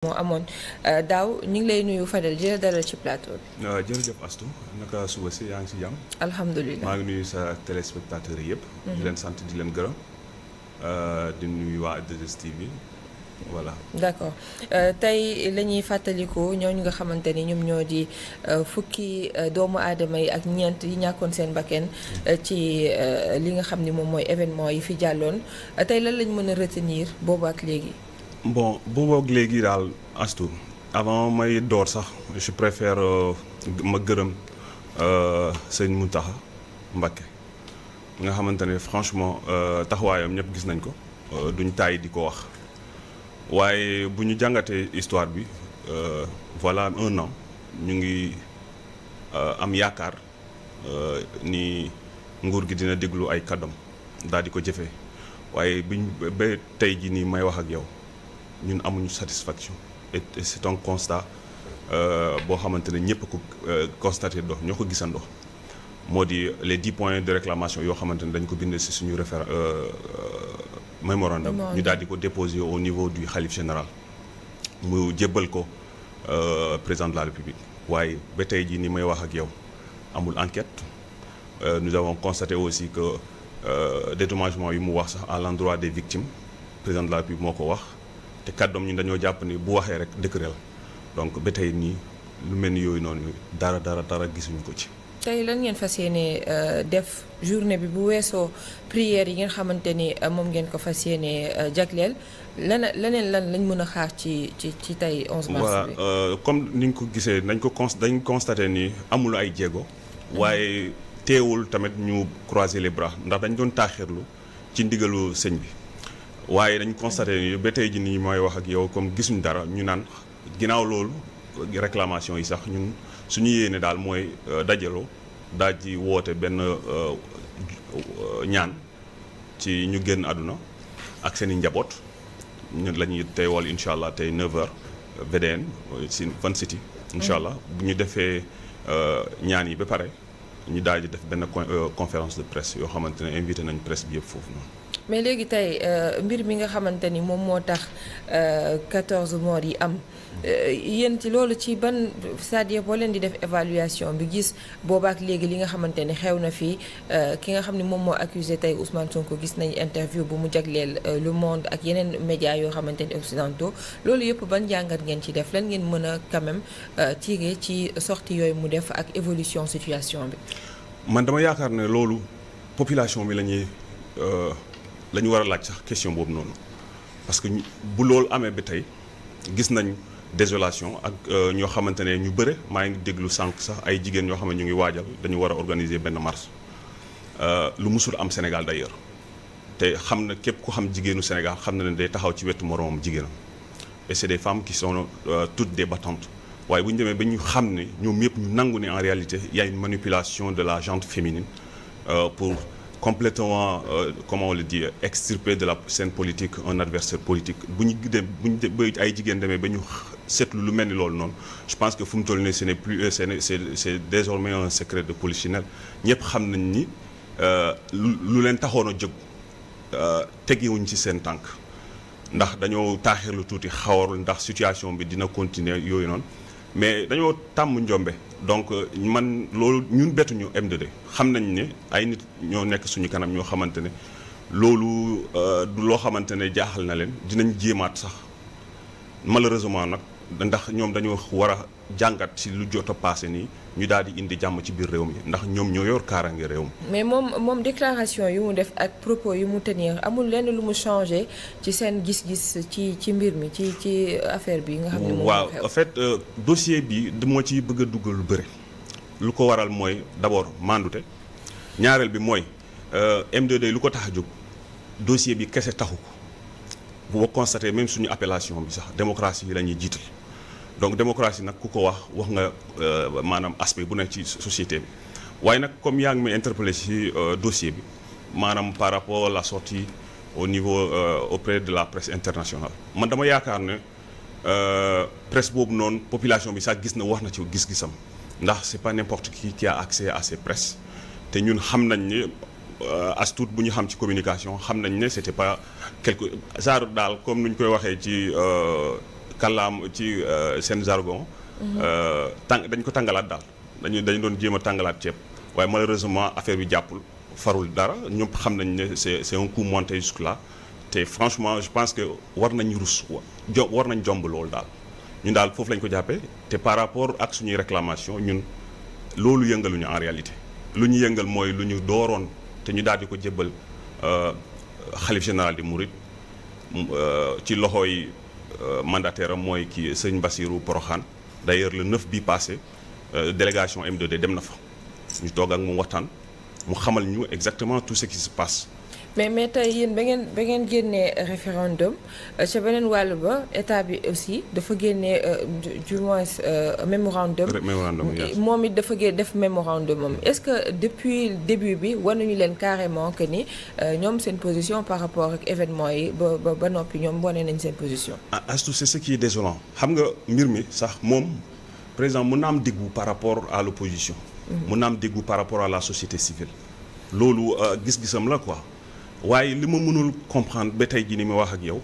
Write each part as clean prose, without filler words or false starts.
moo amoon daaw ñu ngi lay nuyu Fadel di la dalal ci plateau bi. jërëjëf Astou naka suba si yaa ngi si jàmm. alhamdulilah maa ngi nuyu sa téléspectateurs yëpp. di leen sant di leen gërëm di nuyu waa 2STV voilà. d'accord tey la ñuy fàttaliku ñooñu nga xamante ni ñoom ñoo di fukki doomu aadama yi ak ñeent yi ñàkkoon seen bakken ci li nga xam ni moom mooy événement yi fi jàlloon tey lan lañ mën a retenir boobu ak léegi. bon booboog léegi daal Astou avant may door sax je préfère ma gërëm sëñ Mountakha Mbacké nga xamante ne franchement taxawaayam ñëpp gis nañ ko duñ tàyyi di ko wax waaye bu ñu jàngatee histoire bi voilà 1 an ñu ngi am yaakaar ni nguur gi dina déglu ay kàddam daal di ko jëfee waaye biñ ba tey ji nii may wax ak yow ñun amuñu satisfaction et c'est un constat boo xamante ne ñëpp ko constaté do ñoo ko gisandoo moo di les 10 points de réclamation yoo xamante ne dañ ko bind ci suñu mémorandum ñu daal di ko déposer au niveau du khalife général mu jébbal ko président de la république waaye ba tey jii ni may wax ak yow amul enquête nous avons constaté aussi que dédommagement yi mu wax sax à l'endroit des victimes président de la république moo ko wax te kàddoom ñun dañoo jàpp ni bu waxee rek décret la donc ba tey nii lu mel ni yooyu noonu dara gisuñu ko ci. tey lan ngeen fas yéene def journée bi bu weesoo prière yi ngeen xamante ni moom ngeen ko fas yéene jagleel leneen lan lañ mën a xaar ci tey 11 mars bi. voilà comme ni nga ko gisee dañ constaté ni amul ay jéego. waaye teewul tamit ñu croiser les bras ndax dañ doon taaxirlu ci ndigalu sëñ bi. waaye dañ constaté ni ba tey ji nii mooy wax ak yow comme gisuñ dara ñu naan ginnaaw loolu réclamation yi sax ñun suñu yéene daal mooy dajaloo daal di woote benn ñaan ci ñu génn àdduna ak seen i njaboot ñun la ñuy teewal incha allah tey 9h VDN si Fan City incha allah bu ñu defee ñaan yi ba pare ñu daal di def benn conférence de presse yoo xamante ne invité nañ presse bi yëpp foofu noonu. mais léegi tey mbir mi nga xamante ni moom moo tax 14 morts yi am yéen ci loolu ci ban c'est-à-dire boo leen di def évaluation bi gis boobaak léegi li nga xamante ni xew na fii ki nga xam ne moom moo accusé tey Ousmane Sonko gis nañu interview bu mu jagleel Le Monde ak yeneen médias yoo xamante ni occidentaux loolu yëpp ban jàngat ngeen ci def lan ngeen mën a quand même tirer ci sortie yooyu mu def ak évolution situation bi. man dama yaakaar ne loolu population bi la ñu war a laaj sax question boobu noonu parce que bu loolu amee ba tey gis nañ désolation ak ñoo xamante ne ñu bëre maa ngi déglu sànq sax ay jigéen ñoo xam ne ñu ngi waajal dañu war a organiser benn marche lu musul am Sénégal d'ailleurs te xam na képp ku xam jigéenu Sénégal xam na ne day taxaw ci wetu moroomam jigéenam et c'est des femmes qui sont toutes des battantes waaye bu ñu demee ba ñu xam ne ñoom yëpp ñu nangu ne en réalité il y a une manipulation de la gente féminine pour complètement comment on le dit extirper de la scène politique un adversaire politique bu ñu ay jigéen demee ba ñu seetlu lu mel ni loolu noonu je pense que fu mu toll nii ce n'est plus c'est désormais un secret de polichinelle ñëpp xam nañ ni lu leen taxoon a jóg tegewuñ ci seen tànk ndax dañoo taaxirlu tuuti xawarul ndax situation bi dina continuer yooyu noonu mais dañoo tàmm njombe donc man loolu ñun bettuñu M2D xam nañ ne ay nit ñoo nekk suñu kanam ñoo xamante ne loolu du loo xamante ne jaaxal na leen dinañ jéemaat sax malheureusement nag ndax ñoom dañoo war a jàngat ci lu jot a passé nii ñu daal di indi jàmm ci biir réew mi ndax ñoom ñoo yor kaaraange réew mi. mais moom déclaration yu mu def ak propos yu mu tenir amul lenn lu mu changé ci seen gis-gis ci mbir mi ci affaire bi nga xam ne moom waaw en fait dossier bi moo ci bëgg a duggal lu bëri lu ko waral mooy d'abord mandute ñaareel bi mooy M2D lu ko tax a jóg dossier bi kese taxu ko boo constaté même suñu appellation bi sax démocratie yi la ñuy jiital. donc démocratie nag ku ko wax nga maanaam aspect bu nekk ci société bi waaye nag comme yaa ngi may interpellé ci dossier bi maanaam par rapport à la sortie au niveau auprès de la presse internationale man dama yaakaar ne presse boobu noonu population bi sax gis na wax na ci gis-gisam ndax c'est pas n'importe qui a accès à ces presses te ñun xam nañ ni as tuut bu ñu xam ci communication xam nañ ne c'était pas quelque genre daal comme nu ñu koy waxee ci kàllaam ci seen jargon. dañ ko tàngalaat daal dañu doon jéem a tàngalaat ceeb waaye malheureusement affaire bi jàppul farul dara ñëpp xam nañ ne c'est un coup monté jusque là te franchement je pense que war nañ rus war nañ jomb loolu daal ñun daal foofu lañ ko jàppee te par rapport ak suñuy réclamation ñun loolu yëngaluñu en réalité lu ñu yëngal mooy lu ñu dooroon te ñu daal di ko jébbal xalif général di Mouride ci loxooy mandataire am mooy kii sëñ Bassirou Porokhane d'ailleurs le 9 bi passé délégation M2D dem na fa ñu toog ak moom waxtaan mu xamal ñu exactement tout ce qui se passe. mais tey yéen ba ngeen génnee référendum ca beneen wàll ba état bi aussi dafa génnee du moins mémorandum moom it dafa def mémorandum am est-ce que depuis début bi war nañu leen carrément que ni ñoom seen position par rapport ak événement yi ba noppi ñoom wane nañ seen position. Astou c'est ce qui est désolant xam nga mbir mi sax moom président mën na am déggu par rapport à l'opposition. mën na am déggu par rapport à la société civile. loolu gis-gisam la quoi. waaye li ma mënul comprendre ba tey jii ni ma wax ak yow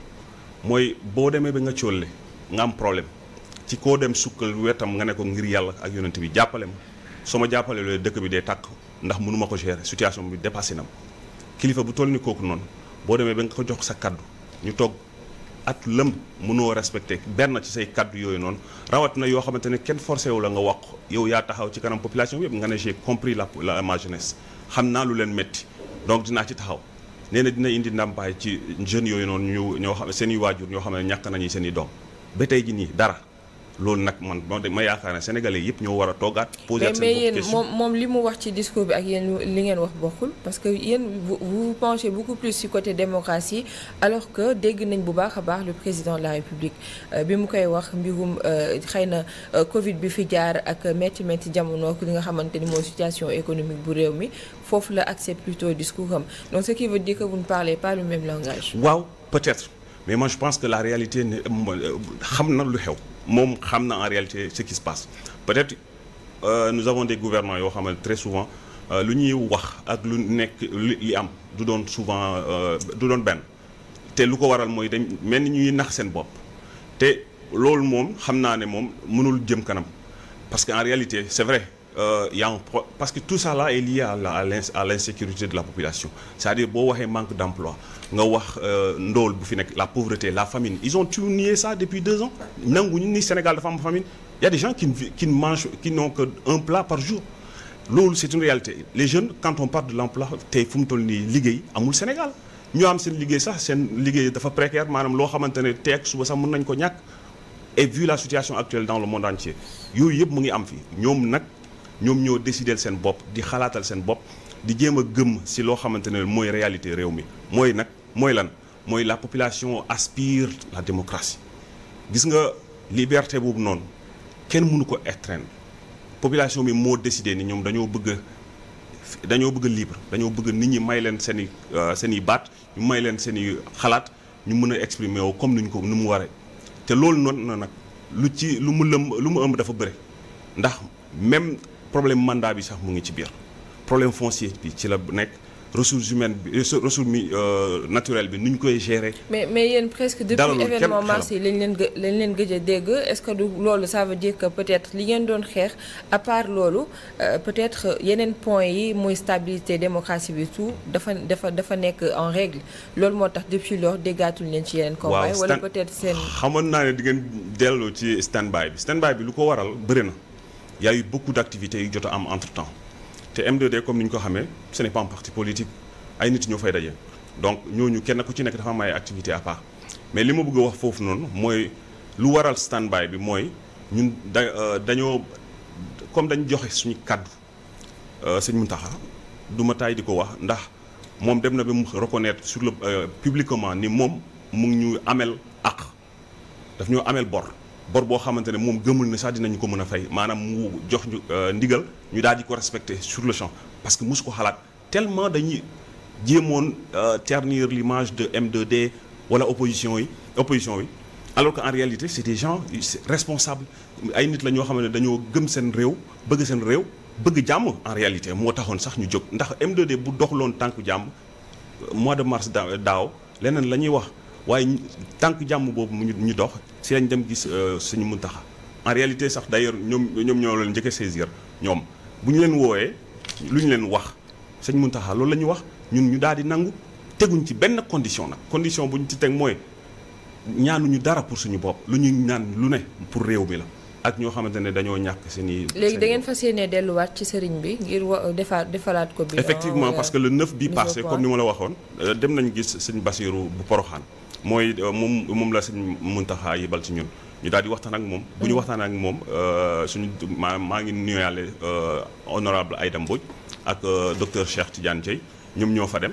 mooy boo demee ba nga cóolle nga am problème ci koo dem sukkal wetam nga ne ko ngir yàlla ak yonent bi jàppale ma soo ma jàppale loolu dëkk bi dee tàkk ndax mënu ma ko gérer situation bi dépassé na ma kilifa bu toll ni kooku noonu boo demee ba nga ko jox sa kaddu ñu toog at lëm mënoo respecté benn ci say kaddu yooyu noonu rawat na yoo xamante ne kenn forcé wu la nga wax yow yaa taxaw ci kanam population bi yëpp nga ne j'ai compris ma jeunesse xam naa lu leen métti donc dinaa ci taxaw. nee na dina indi ndàmpaay ci jeunes yooyu noonu ñoo xam seen i waajur ñoo xam ne ñàkk nañu seen i doom ba tey ji nii dara loolu nag man ma yaakaar ne sénégalais yëpp ñoo war a toogaat. poser seen bopp question mais yéen moom li mu wax ci discours bi ak yéen li ngeen wax bokkul parce que yéen vous penchez beaucoup plus ci côté démocratie alors que dégg nañ bu baax a baax le président de la république bi mu koy wax mbirum xëy na Covid bi fi jaar ak métti jamono li nga xamante ni mooy situation économique bu réew mi foofu la accès plutôt discours am donc ce qui veut dire que vous ne parlez pas le même langage. waaw peut-être mais moi je pense que la réalité xam na lu xew. moom xam na en réalité ce qui se passe peut-être nous avons des gouvernants yoo xam ne très souvent lu ñuy wax ak lu nekk li am du doon souvent du doon benn te lu ko waral mooy dañ mel ni ñuy nax seen bopp te loolu moom xam naa ne moom mënul jëm kanam parce que en réalité c'est vrai parce que tout ça là est lié à l'insécurité de la population c'est-à-dire boo waxee manque d'emploi nga wax ndóol bu fi nekk la pauvreté la famine ils ont tout nié ça depuis 2 ans nanguñu ni Sénégal dafa am famine il y a des gens qui mangent qui n'ont que un plat par jour loolu c'est une réalité les jeunes quand on parle de l'emploi tey fu mu toll nii liggéey amul Sénégal ñoo am seen liggéey sax seen liggéey dafa précaire maanaam loo xamante ne tey ak suba sax mën nañ ko ñàkk et vu la situation actuelle dans le monde entier yooyu yëpp mu ngi am fi ñoom ñoo décider seen bopp di xalaatal seen bopp di jéem a gëm ci loo xamante ne mooy réalité réew mi mooy lan mooy la population aspire la démocratie gis nga liberté boobu noonu kenn mënu ko étreindre population bi moo décidé ni ñoom dañoo bëgg libre dañoo bëgg nit ñi may leen seen i baat ñu may leen seen i xalaat ñu mën a exprimer woo comme nu mu waree te loolu noonu na nag lu mu ëmb dafa bëre ndax même problème mandat bi sax mu ngi ci biir problème foncier bi ci la nekk ressources humaines bi ressources naturelles bi nu ñu koy gérer. mais yéen presque depuis événement mars yi lañ leen gëj a dégg est-ce que du loolu ça veut dire que peut-être li ngeen doon xeex à part loolu peut-être yeneen points yi muy stabilité démocratie bi tout dafa nekk en règle loolu moo tax depuis lors déggaatul leen ci yeneen combat wala peut-être seen. xamoon naa ne di ngeen dellu ci stand-by bi lu ko waral bëri na. Il y a eu beaucoup d'activités yu jot a am entre-temps te M2D comme ni ñu ko xamee ce n'est pas un parti politique ay nit ñoo fay daje donc ñooñu kenn ku ci nekk dafa am ay activités à part mais li ma bëgg a wax foofu noonu mooy lu waral stand-by bi mooy ñun dañoo comme dañu joxe suñu kaddu sëñ Mountakha du ma taay di ko wax ndax moom dem na ba mu reconnaître sur le publiquement ni moom mu ngi ñu amel àq daf ñoo amel bor boo xamante ne moom gëmul ne sax dinañu ko mën a fay maanaam mu jox ñu ndigal ñu daal di ko respecter sur le champ parce que mosu ko xalaat tellement dañuy jéemoon ternir l'image de M2D wala opposition bi alors que en réalité c'est des gens responsables ay nit la ñoo xam ne dañoo gëm seen réew bëgg jàmm en réalité moo taxoon sax ñu jóg ndax M2D bu doxloon tànku jàmm mois de mars daaw leneen la ñuy wax waaye tànk jàmm boobu ñu dox si lañ dem gis Sëñ Muntaxa en réalité sax d'ailleurs ñoom ñoo leen njëkk a saisir ñoom bu ñu leen woowee lu ñu leen wax Sëñ Muntaxa loolu la ñu wax ñun ñu daal di nangu teguñ ci benn condition nag condition bu ñu ci teg mooy ñaanuñu dara pour suñu bopp lu ñuy ñaan lu ne pour réew mi la ak ñoo xamante ne dañoo ñàkk seen i. léegi da ngeen fas yéene delluwaat ci sëriñ bi ngir defalaat ko bi. effectivement parce que le 9 bi passé comme ni ma la waxoon dem nañ gis sëñ Bassirou bu Poroxaan mooy moom la sëñ Muntaxa yibal ci ñun ñu daal di waxtaan ak moom. bu ñu waxtaan ak moom suñu maa ngi nuyaale honorable Aïda Mbodj ak docteur Cheikh Tidiane Dieye ñoom ñoo fa dem.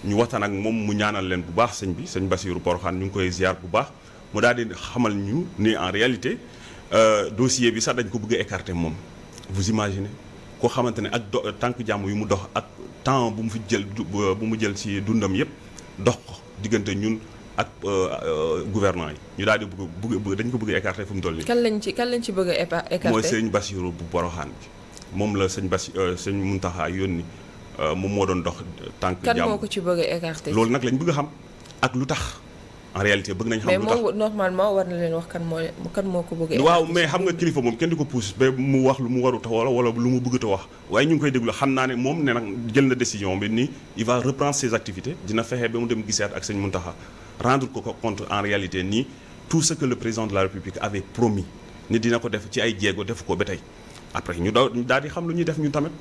ñu waxtaan ak moom mu ñaanal leen bu baax sëñ bi sëñ Bassirou Porokhane ñu ngi koy ziar bu baax mu daal di xamal ñu ni en réalité dossier bi sax dañ ko bëgg a écarter moom. vous imaginez koo xamante ne ak tànk jàmm yu mu dox ak temps bu mu fi jël bu mu jël ci dundam yëpp dox ko diggante ñun ak gouvernement yi ñu daal di bëgg dañ ko bëgg a écarter fu mu toll nii. kan lañ ci bëgg a écarter. mooy sëñ Bassirou bu Porokhane bi moom la sëñ Muntaxa yónni. moom moo doon dox tànk jàmm kan moo ko ci bëgg a écarter. loolu nag lañ bëgg a xam ak lu tax en réalité bëgg nañ xam lu tax mais moom normalement war na leen wax kan moo ko bëgg a écarter. waaw mais xam nga kilifa moom kenn di ko pousse ba mu wax lu mu warut a wala lu mu bëggut a wax waaye ñu ngi koy déglu xam naa ne moom ne nag jël na décision bi ni il va reprendre ses activités dina fexe ba mu dem gisaat ak sëñ Muntaxa rendre ko compte en réalité nii tout ce que le président de la République avait promis ni dina ko def ci ay jéego def ko ba tey après ñu daal di xam lu ñuy def ñun tamit.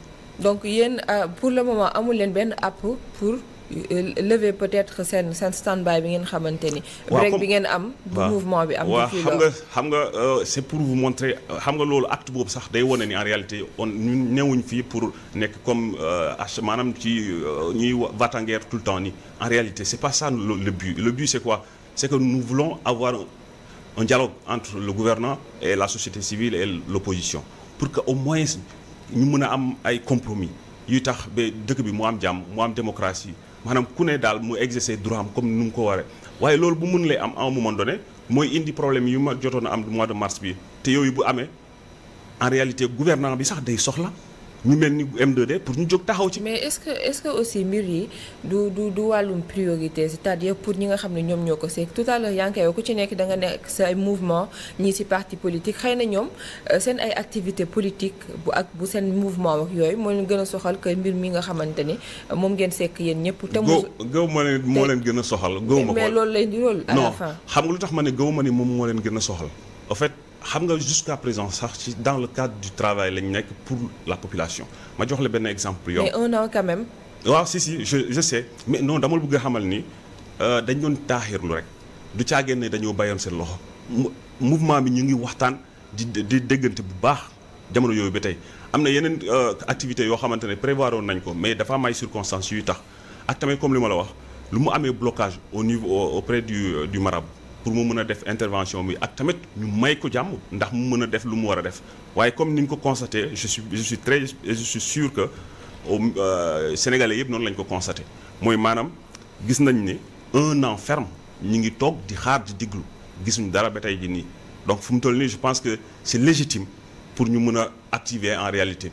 donc yéen pour le moment amul leen benn app pour lever peut-être seen stand-by bi ngeen xamante ni. break bi ngeen am. bu mouvement bi am. waaw xam nga c'est pour vous montrer xam nga loolu acte boobu sax day wane ni en réalité ñun newuñ fii pour nekk comme maanaam ci ñuy va-t-en-guerre tout le temps nii en réalité c'est pas ça le but le but c'est quoi c'est que nous voulons avoir un dialogue entre le gouvernement et la société civile et l'opposition pour que au moins. ñu mën a am ay compromis yuy tax ba dëkk bi mu am jàmm mu am démocratie maanaam ku ne daal mu exercer droit am comme nu mu ko waree waaye loolu bu mun lay am à un moment donné mooy indi problème yu ma jotoon a am mois de mars bi te yooyu bu amee en réalité gouvernement bi sax day soxla ñu mel ni M2D pour ñu jóg taxaw ci. mais est-ce que aussi mbir yi du wàllum priorité c'est-à-dire pour ñi nga xam ne ñoom ñoo ko seeg tout à l'heure yaa ngi koy ku ci nekk da nga nekk sa ay mouvement ñii ci parti politique xëy na ñoom seen ay activité politique bu seen mouvement ak yooyu moo leen gën a soxal que mbir mi nga xamante ni moom ngeen sekk yéen ñëpp. te gëw ma ne moo leen gën a soxal. gëw ma ko mais loolu lay di loolu. à la fin non xam nga lu tax ma ne gëw ma ne moom moo leen gën a soxal en fait. xam nga jusqu'à présent sax ci dans le cadre du travail lañu nekk pour la population ma jox la benn exemple yow. mais un an quand même. waaw si je sais mais non dama la bëgg a xamal ni dañ doon taaxirlu rek du caageen ne dañoo bàyyoon seen loxo mouvement bi ñu ngi waxtaan di déggante bu baax jamono yooyu ba tey am na yeneen activités yoo xamante ne prévoir woon nañ ko mais dafa am ay circonstances yuy tax ak tamit comme li ma la wax lu mu amee blocage au niveau auprès du marabout. pour mu mën a def intervention bi ak tamit ñu may ko jàmm ndax mu mën a def lu mu war a def waaye comme ni ñu ko constaté je suis sûr que Sénégalais yëpp noonu lañ ko constaté mooy maanaam gis nañ ne un an ferme ñi ngi toog di xaar di diglu gisuñu dara ba tey ji nii donc fu mu toll nii je pense que c'est légitime pour ñu mën a activer en réalité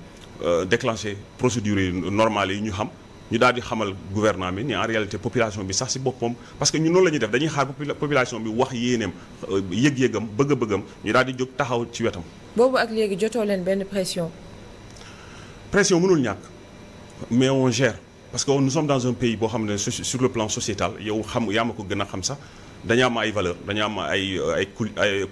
déclencher procédures yi normales yi ñu xam ñu daal di xamal gouvernement bi ni en réalité population bi sax ci boppam parce que ñun noonu la ñuy def dañuy xaar population bi wax yéeneem yëg-yëgam bëgg-bëggam ñu daal di jóg taxaw ci wetam. boobu ak léegi jotoo leen benn pression. pression mënul ñàkk mais on gère parce que nous sommes dans un pays boo xam ne sur le plan sociétal yow xam yaa ma ko gën a xam sax dañu am ay valeurs dañu am ay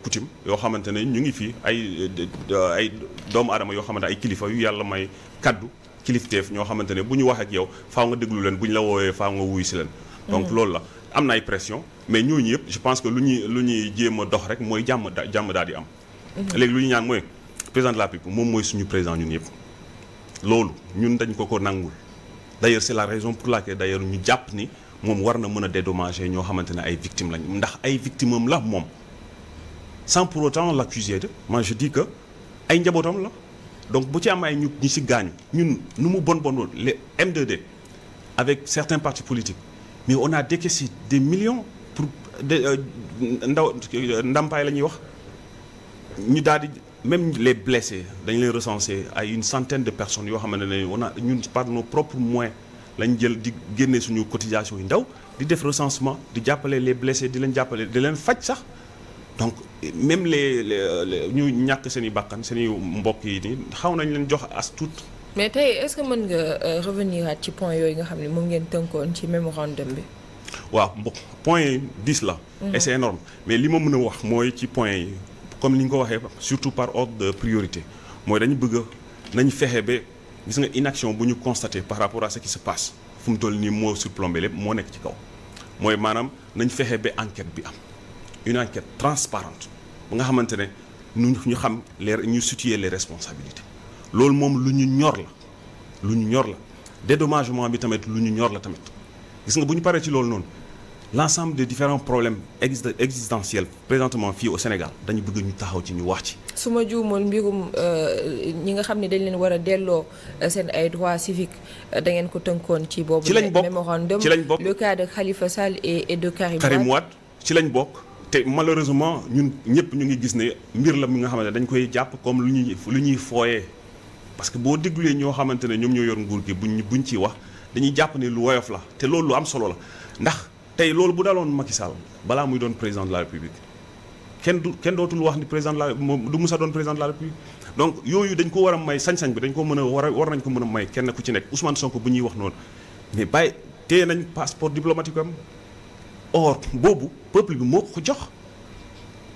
coutume yoo xamante ne ñu ngi fii ay doomu aadama yoo xamante ay kilifa yu yàlla may kaddu. kilifteef ñoo xamante ne bu ñu wax ak yow faaw nga déglu leen bu ñu la woowee faaw nga wuy si leen. donc loolu la am na ay pression mais ñooñu yëpp je pense que lu ñuy jéem a dox rek mooy jàmm daal di am. léegi lu ñu ñaan mooy président de la République moom mooy suñu président ñun yëpp. loolu ñun dañ ko nangul d'ailleurs c'est la raison pour laquelle d'ailleurs ñu jàpp ni moom war na mën a dédommager ñoo xamante ne ay victimes lañ ndax ay victimes am la moom sans pour autant l'accuser de moi je dis que ay njabootam la. donc bu ci am ay ñi ci gaañu ñun nu mu bon les M2D avec certains partis politiques mais on a décaissé des millions pour ndàmpaay la ñuy wax ñu daal di même les blessés dañu leen recenser ay une centaine de personnes yoo xamante ne on a ñun par nos propres moyens lañ jël di génne suñu cotisation yu ndaw di def recensement di jàppale les blessés di leen jàppale di leen faj sax donc même les ñu ñàkk seen i bakkan seen i mbokk yi nii xaw nañ leen jox as tuut. mais tey est-ce que mën nga revenir ci point yooyu nga xam ne moom ngeen tënkoon ci mémorandum bi. waaw point yi 10 la. et c'est énorme mais li ma mën a wax mooy ci point yi comme ni nga ko waxee surtout par ordre de priorité mooy dañu bëgg nañu fexe ba gis nga inaction bu ñu constaté par rapport à ce qui se passe fu mu toll nii moo surplombé lépp moo nekk ci kaw mooy maanaam nañ fexe ba enquête bi am une enquête transparente ba nga xamante ne ñu xam ñu situer les responsabilités loolu moom lu ñu ñor la dédommagement bi tamit lu ñu ñor la tamit gis nga bu ñu paree ci loolu noonu l'ensemble des différents problèmes existentiels présentement fii au Sénégal dañu bëgg ñu taxaw ci ñu wax ci. su ma juumul mbirum ñi nga xam ne dañ leen war a delloo seen ay droits civiques da ngeen ko tënkoon ci boobu. ci lañ bokk mémorandum ci lañ bokk le cas de Khalifa Sall et de Karim Wade ci lañ bokk te malheureusement ñun ñëpp ñu ngi gis ne mbir la mi nga xamante ne dañ koy jàpp comme lu ñuy fooyee parce que boo dégluwee ñoo xamante ne ñoom ñoo yor nguur gi buñ ciy wax dañuy jàpp ne lu woyof la te loolu lu am solo la ndax. tey loolu bu daloon Macky Sall balaa muy doon président de la République kenn dootul wax ni président de la moom du musa doon président de la République donc yooyu dañ ko war a may sañ-sañ bi dañ ko mën a war nañ ko mën a may kenn ku ci nekk Ousmane Sonko bu ñuy wax noonu mais bàyyi téye nañ passeport diplomatique am or boobu peuple bi moo ko jox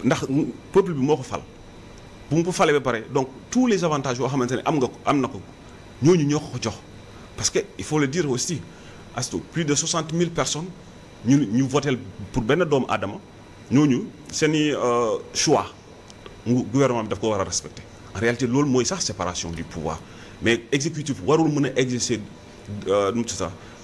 ndax peuple bi moo ko fal bu mu ko falee ba pare donc tous les avantages yoo xamante ne am na ko ñooñu ñoo ko jox parce que il faut le dire aussi astu plus de 60 000 personnes ñu votel pour benn doomu aadama ñooñu seeni choix gouvernement bi daf ko war a respecter en réalité loolu mooy sax séparation du pouvoir mais exécutif warul mën a exercer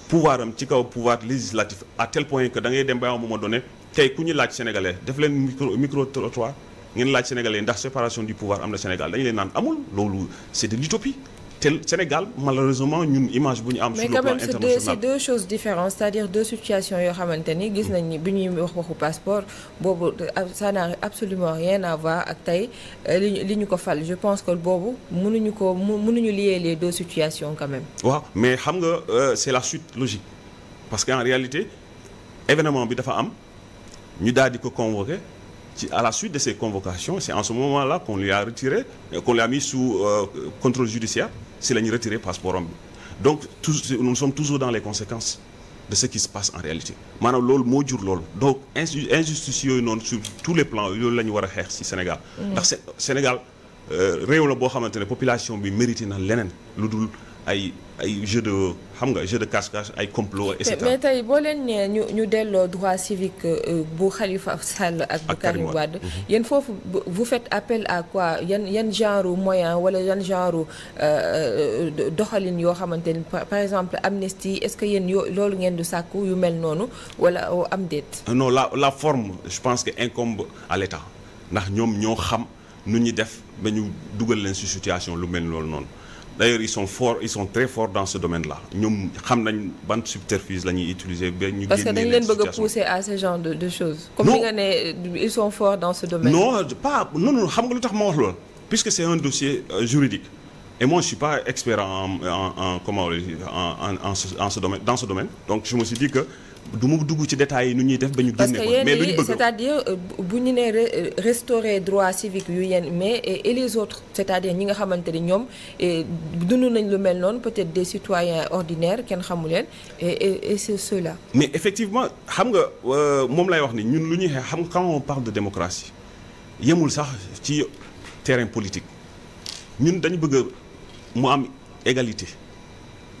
pouvoir am ci kaw pouvoir législatif à tel point que da ngay dem ba un moment donné tey ku ñu laaj sénégalais def leen micro trottoir ngeen laaj sénégalais ndax séparation du pouvoir am na Sénégal dañu leen naan amul loolu c'est de l'utopie te Sénégal malheureusement ñun image bu ñu am. sur le plan international mais quand même c'est deux choses différentes c'est-à-dire deux situations yoo xamante ni gis nañ ni bi ñuy waxu passeport boobu ça n'a absolument rien à voir ak tey li ñu ko fal je pense que boobu mënuñu lier les deux situations quand même. waaw mais xam nga c'est la suite logique parce qu'en réalité événement bi dafa am ñu daal di ko convoquer à la suite de ces convocations c'est en ce moment-là qu'on lui a retiré qu'on lui a mis sous contrôle judiciaire si la ñu retiré passeport am bi donc nous sommes toujours dans les conséquences de ce qui se passe en réalité maanaam loolu moo jur loolu donc injustice yooyu noonu sur tous les plans yooyu la ñu war a xeex ci Sénégal ndax Sénégal réew la boo xamante ne population bi mérité na leneen lu dul ay jeu de cache-cache ay complot et cetera. mais tey boo leen nee ñu delloo droit civique bu Khalifa Sall ak bu Karim Wade yéen foofu vous faites appel à quoi yan genre moyen wala yan genre doxalin yoo xamante ni par exemple amnistie est-ce que yéen loolu ngeen du sàkku yu mel noonu wala am déet. non la forme je pense que incombe à l'État ndax ñoom ñoo xam nu ñuy def ba ñu dugal leen ci situation lu mel loolu noonu. D'ailleurs ils sont très forts dans ce domaine-là ñoom xam nañ ban subterfuge la ñuy utiliser ba ñu. parce que dañ leen bëgg a pousser à ce genre de choses. comme ni nga ne ils sont forts dans ce domaine. non xam nga lu tax ma wax loolu puisque c'est un dossier juridique et moi je suis pas expert en ce domaine dans ce domaine donc je me suis dit que. du ma dugg ci détails yi nu ñuy def ba ñu génne ko mais lu ñu bëgg c'est-à-dire bu ñu nee restaurer droit civique yu yenn mais et les autres c'est-à-dire ñi nga xamante ni ñoom dund nañ lu mel noonu peut-être des citoyens ordinaires kenn xamu leen et c'est cela. mais effectivement xam nga moom lay wax ni ñun lu ñuy xeex xam nga quand on parle de démocratie yemul sax ci terrain politique ñun dañu bëgg mu am égalité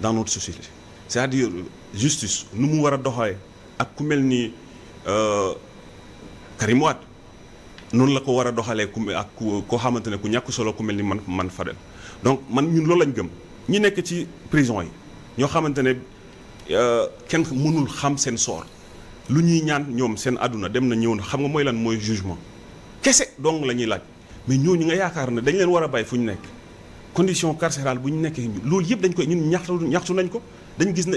dans notre société c'est-à-dire justice nu mu war a doxalee ak ku mel ni Karim Wade noonu la ko war a doxalee ak koo xamante ne ku ñàkk solo ku mel ni man Fadel donc ñun loolu lañ gëm ñi nekk ci prison yi ñoo xamante ne kenn mënul xam seen sort lu ñuy ñaan ñoom seen àdduna dem na ñëw na xam nga mooy lan mooy jugement kese donc la ñuy laaj mais ñooñu nga yaakaar ne dañ leen war a bàyyi fu ñu nekk condition carcérale bu ñu nekkee loolu yëpp dañ koy ñun ñaxtu nañ ko dañ gis ne